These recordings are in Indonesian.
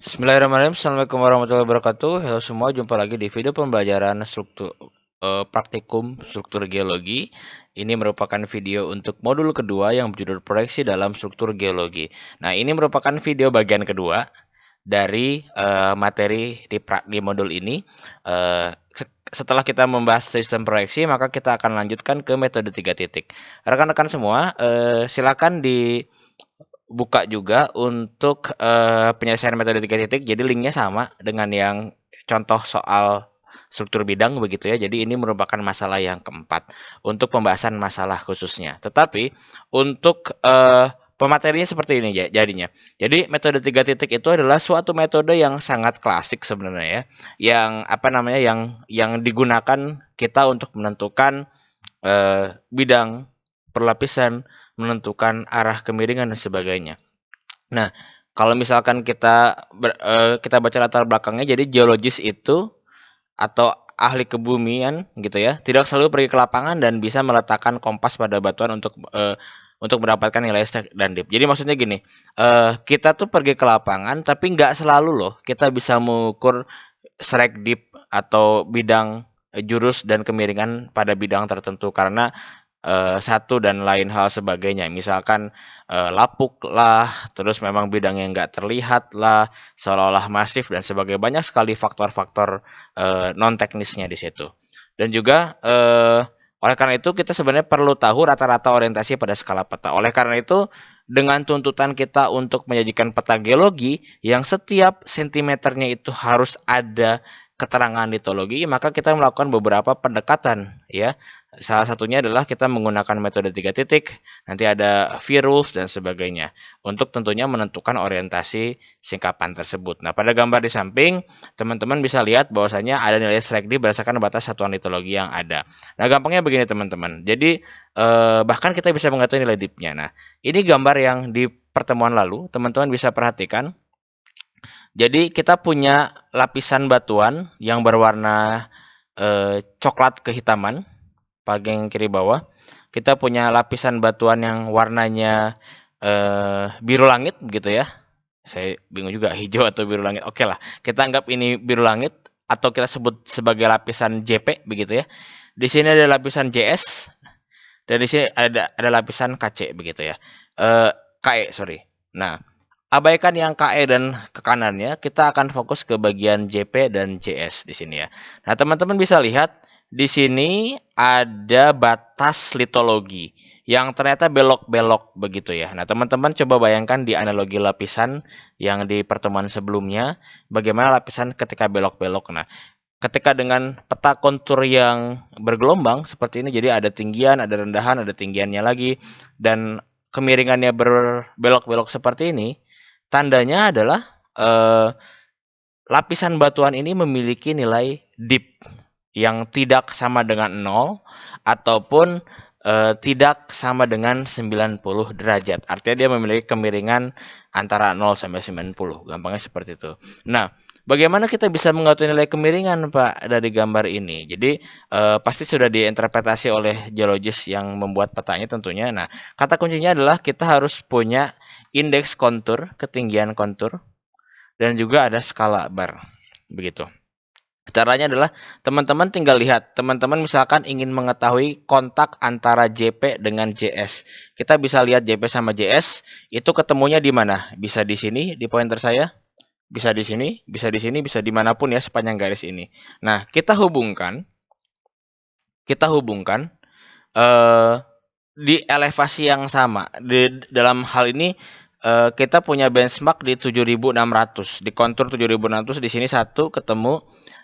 Bismillahirrahmanirrahim. Assalamualaikum warahmatullahi wabarakatuh. Halo semua, jumpa lagi di video pembelajaran praktikum struktur geologi. Ini merupakan video untuk modul kedua yang berjudul proyeksi dalam struktur geologi. Nah, ini merupakan video bagian kedua dari materi di modul ini. Setelah kita membahas sistem proyeksi, maka kita akan lanjutkan ke metode 3 titik. Rekan-rekan semua, silakan buka juga untuk penyelesaian metode 3 titik. Jadi linknya sama dengan yang contoh soal struktur bidang begitu ya. Jadi ini merupakan masalah yang keempat untuk pembahasan masalah khususnya. Tetapi untuk pematerinya seperti ini ya jadinya. Jadi metode 3 titik itu adalah suatu metode yang sangat klasik sebenarnya ya. Yang yang digunakan kita untuk menentukan bidang perlapisan, menentukan arah kemiringan dan sebagainya. Nah, kalau misalkan kita baca latar belakangnya, jadi geologis itu atau ahli kebumian gitu ya, tidak selalu pergi ke lapangan dan bisa meletakkan kompas pada batuan untuk mendapatkan nilai strike dan dip. Jadi maksudnya gini, kita tuh pergi ke lapangan, tapi nggak selalu loh kita bisa mengukur strike dip atau bidang jurus dan kemiringan pada bidang tertentu karena satu dan lain hal sebagainya. Misalkan lapuk lah, terus memang bidangnya nggak terlihat lah, seolah-olah masif dan sebagainya. Banyak sekali faktor-faktor non teknisnya di situ. Dan juga oleh karena itu kita sebenarnya perlu tahu rata-rata orientasi pada skala peta. Oleh karena itu dengan tuntutan kita untuk menyajikan peta geologi yang setiap sentimeternya itu harus ada keterangan litologi, maka kita melakukan beberapa pendekatan ya. Salah satunya adalah kita menggunakan metode 3 titik, nanti ada virus dan sebagainya untuk tentunya menentukan orientasi singkapan tersebut. Nah, pada gambar di samping teman-teman bisa lihat bahwasanya ada nilai strike D berdasarkan batas satuan litologi yang ada. Nah, gampangnya begini teman-teman. Jadi bahkan kita bisa mengetahui nilai dipnya. Nah, ini gambar yang di pertemuan lalu teman-teman bisa perhatikan. Jadi kita punya lapisan batuan yang berwarna coklat kehitaman bagian kiri bawah. Kita punya lapisan batuan yang warnanya biru langit begitu ya. Saya bingung juga hijau atau biru langit. Oke lah, kita anggap ini biru langit atau kita sebut sebagai lapisan JP begitu ya. Di sini ada lapisan JS dan di sini ada lapisan KC begitu ya. KE sorry. Nah, abaikan yang KE dan ke kanannya, kita akan fokus ke bagian JP dan JS di sini ya. Nah, teman-teman bisa lihat di sini ada batas litologi yang ternyata belok-belok begitu ya. Nah, teman-teman coba bayangkan di analogi lapisan yang di pertemuan sebelumnya, bagaimana lapisan ketika belok-belok. Nah, ketika dengan peta kontur yang bergelombang seperti ini, jadi ada tinggian, ada rendahan, ada tinggiannya lagi, dan kemiringannya berbelok-belok seperti ini, tandanya adalah lapisan batuan ini memiliki nilai dip yang tidak sama dengan 0 ataupun tidak sama dengan 90 derajat. Artinya dia memiliki kemiringan antara 0 sampai 90. Gampangnya seperti itu. Nah, bagaimana kita bisa mengetahui nilai kemiringan, Pak, dari gambar ini? Jadi pasti sudah diinterpretasi oleh geologis yang membuat petanya tentunya. Nah, kata kuncinya adalah kita harus punya indeks kontur, ketinggian kontur, dan juga ada skala bar. Begitu. Caranya adalah teman-teman tinggal lihat. Teman-teman misalkan ingin mengetahui kontak antara JP dengan JS. Kita bisa lihat JP sama JS itu ketemunya di mana? Bisa di sini di pointer saya, bisa di sini, bisa di sini, bisa dimanapun ya sepanjang garis ini. Nah, kita hubungkan di elevasi yang sama. Dalam hal ini kita punya benchmark di 7.600, di kontur 7.600, di sini satu ketemu,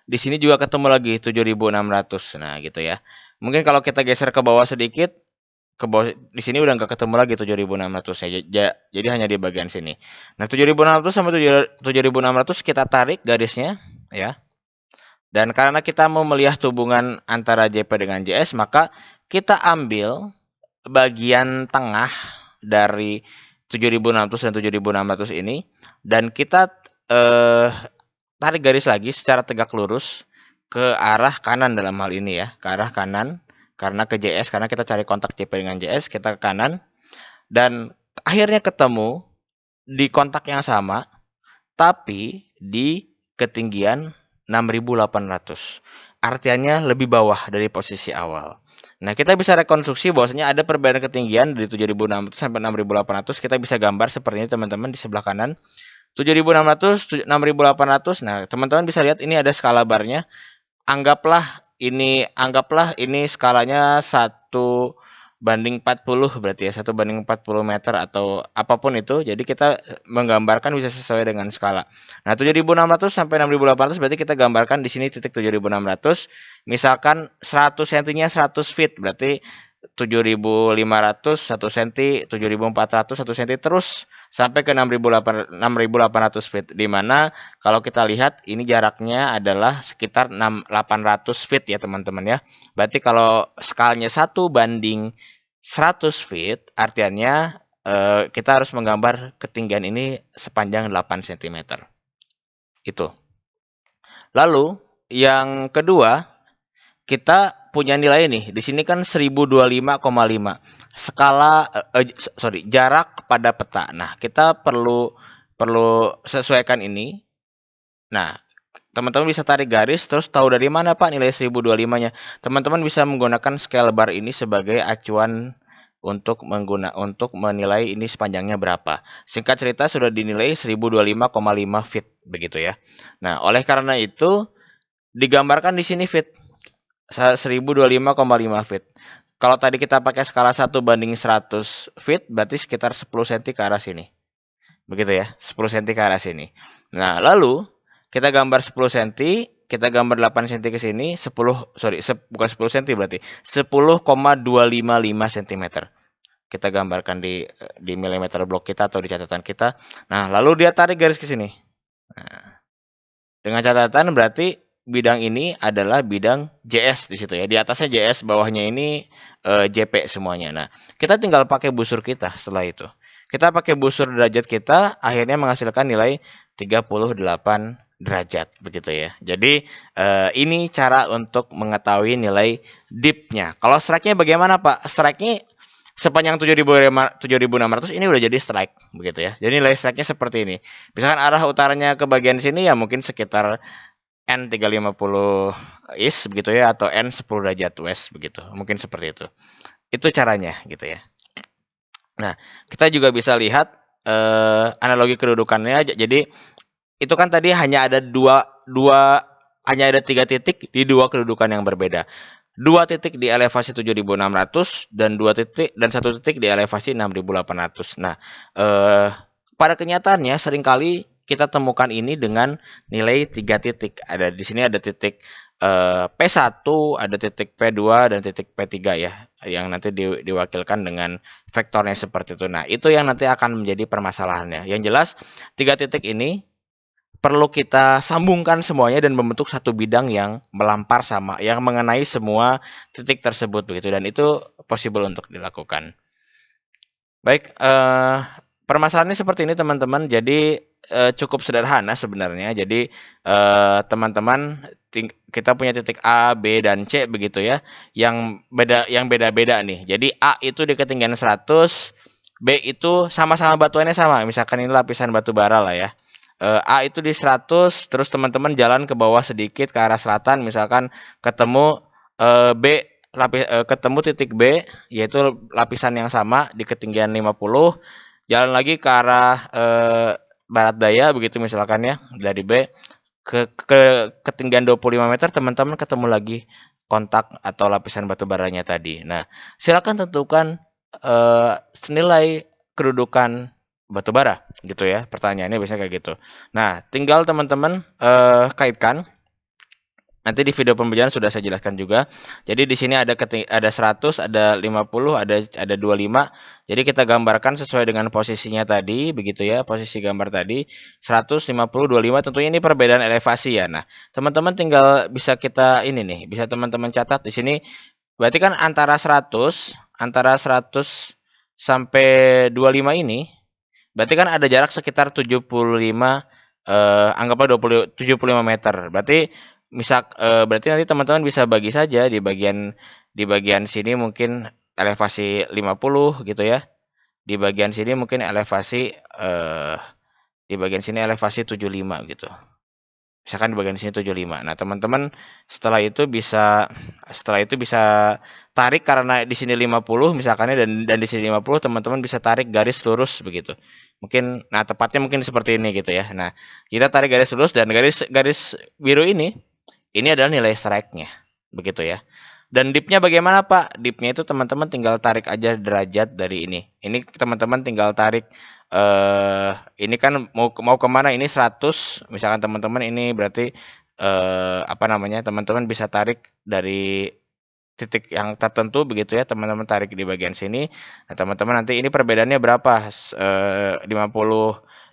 di sini juga ketemu lagi 7.600. Nah, gitu ya. Mungkin kalau kita geser ke bawah sedikit, ke bawah di sini udah nggak ketemu lagi 7.600 ya. Jadi hanya di bagian sini. Nah, 7.600 sama 7.600 kita tarik garisnya ya. Dan karena kita mau melihat hubungan antara JP dengan JS, maka kita ambil bagian tengah dari 7.600 dan 7.600 ini, dan kita tarik garis lagi secara tegak lurus ke arah kanan dalam hal ini ya, ke arah kanan, karena ke JS, karena kita cari kontak JP dengan JS, kita ke kanan, dan akhirnya ketemu di kontak yang sama tapi di ketinggian 6.800. Artinya lebih bawah dari posisi awal. Nah, kita bisa rekonstruksi bahwasanya ada perbedaan ketinggian dari 7.600 sampai 6.800. Kita bisa gambar seperti ini teman-teman di sebelah kanan. 7.600, 6.800. Nah, teman-teman bisa lihat ini ada skala barnya. Anggaplah ini skalanya 1:40 berarti ya, 1:40 meter atau apapun itu. Jadi kita menggambarkan bisa sesuai dengan skala. Nah, 7.600 sampai 6.800 berarti kita gambarkan di sini titik 7.600. Misalkan 100 cm-nya 100 feet, berarti 7.500 1 cm, 7.400 1 cm terus sampai ke 6.800 feet, di mana kalau kita lihat ini jaraknya adalah sekitar 800 feet ya teman-teman ya. Berarti kalau skalanya 1:100 feet, artinya kita harus menggambar ketinggian ini sepanjang 8 cm. Itu. Lalu yang kedua, kita punya nilai nih. Di sini kan 1025,5. Skala jarak pada peta. Nah, kita perlu sesuaikan ini. Nah, teman-teman bisa tarik garis terus tahu dari mana Pak nilai 1025-nya. Teman-teman bisa menggunakan scale bar ini sebagai acuan untuk menilai ini sepanjangnya berapa. Singkat cerita sudah dinilai 1025,5 feet begitu ya. Nah, oleh karena itu digambarkan di sini feet 1025,5 feet. Kalau tadi kita pakai skala 1:100 feet, berarti sekitar 10 cm ke arah sini. Begitu ya, 10 cm ke arah sini. Nah, lalu kita gambar 10 cm, kita gambar 8 cm ke sini, bukan 10 cm berarti, 10,255 cm. Kita gambarkan di milimeter block kita atau di catatan kita. Nah, lalu dia tarik garis ke sini. Nah, dengan catatan berarti bidang ini adalah bidang JS di situ ya. Di atasnya JS, bawahnya ini JP semuanya. Nah, kita tinggal pakai busur kita setelah itu. Kita pakai busur derajat kita, akhirnya menghasilkan nilai 38 derajat begitu ya. Jadi ini cara untuk mengetahui nilai dip-nya. Kalau strike-nya bagaimana Pak? Strike-nya sepanjang 7.600 ini udah jadi strike begitu ya. Jadi nilai strike-nya seperti ini. Misalkan arah utaranya ke bagian sini ya mungkin sekitar N350 east begitu ya, atau N10 derajat west begitu. Mungkin seperti itu. Itu caranya gitu ya. Nah, kita juga bisa lihat analogi kedudukannya. Jadi itu kan tadi hanya ada hanya ada 3 titik di 2 kedudukan yang berbeda. 2 titik di elevasi 7.600 dan 1 titik di elevasi 6.800. Nah, pada kenyataannya seringkali kita temukan ini dengan nilai 3 titik. Ada di sini ada titik P1, ada titik P2 dan titik P3 ya, yang nanti diwakilkan dengan vektornya seperti itu. Nah, itu yang nanti akan menjadi permasalahannya. Yang jelas 3 titik ini perlu kita sambungkan semuanya dan membentuk satu bidang yang melampar sama, yang mengenai semua titik tersebut begitu, dan itu possible untuk dilakukan. Baik, permasalahannya seperti ini teman-teman. Jadi cukup sederhana sebenarnya. Jadi teman-teman kita punya titik A, B dan C begitu ya, yang beda-beda nih. Jadi A itu di ketinggian 100, B itu sama-sama batuannya sama. Misalkan ini lapisan batu bara lah ya. A itu di 100, terus teman-teman jalan ke bawah sedikit ke arah selatan, misalkan ketemu ketemu titik B, yaitu lapisan yang sama di ketinggian 50, jalan lagi ke arah barat daya begitu misalkan ya, dari B ke ketinggian 25 meter, teman-teman ketemu lagi kontak atau lapisan batu baranya tadi. Nah, silakan tentukan senilai kedudukan batu bara gitu ya. Pertanyaannya biasanya kayak gitu. Nah, tinggal teman-teman kaitkan. Nanti di video pembelajaran sudah saya jelaskan juga. Jadi di sini ada 100, ada 50, ada 25. Jadi kita gambarkan sesuai dengan posisinya tadi, begitu ya. Posisi gambar tadi 100, 50, 25. Tentunya ini perbedaan elevasi ya. Nah, teman-teman tinggal bisa kita ini nih, bisa teman-teman catat di sini. Berarti kan antara 100 sampai 25 ini, berarti kan ada jarak sekitar 75, anggaplah 75 meter. Berarti berarti nanti teman-teman bisa bagi saja di bagian sini mungkin elevasi 50 gitu ya. Di bagian sini mungkin elevasi di bagian sini elevasi 75 gitu. Misalkan di bagian sini 75. Nah, teman-teman setelah itu bisa tarik karena di sini 50 misalkannya dan di sini 50, teman-teman bisa tarik garis lurus begitu. Mungkin tepatnya mungkin seperti ini gitu ya. Nah, kita tarik garis lurus dan garis biru ini adalah nilai strike-nya. Begitu ya. Dan dipnya bagaimana Pak? Dipnya itu teman-teman tinggal tarik aja derajat dari ini. Ini teman-teman tinggal tarik ini kan mau kemana, ini 100, misalkan teman-teman ini berarti apa namanya, teman-teman bisa tarik dari titik yang tertentu begitu ya, teman-teman tarik di bagian sini. Nah, teman-teman nanti ini perbedaannya berapa?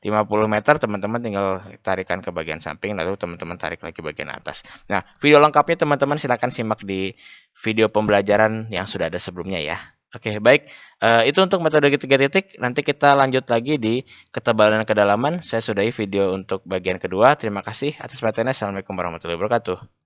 50 meter, teman-teman tinggal tarikan ke bagian samping, lalu teman-teman tarik lagi bagian atas. Nah, video lengkapnya teman-teman silakan simak di video pembelajaran yang sudah ada sebelumnya ya. Oke, baik. Itu untuk metode 3 titik. Nanti kita lanjut lagi di ketebalan dan kedalaman. Saya sudahi video untuk bagian kedua. Terima kasih atas perhatiannya. Assalamualaikum warahmatullahi wabarakatuh.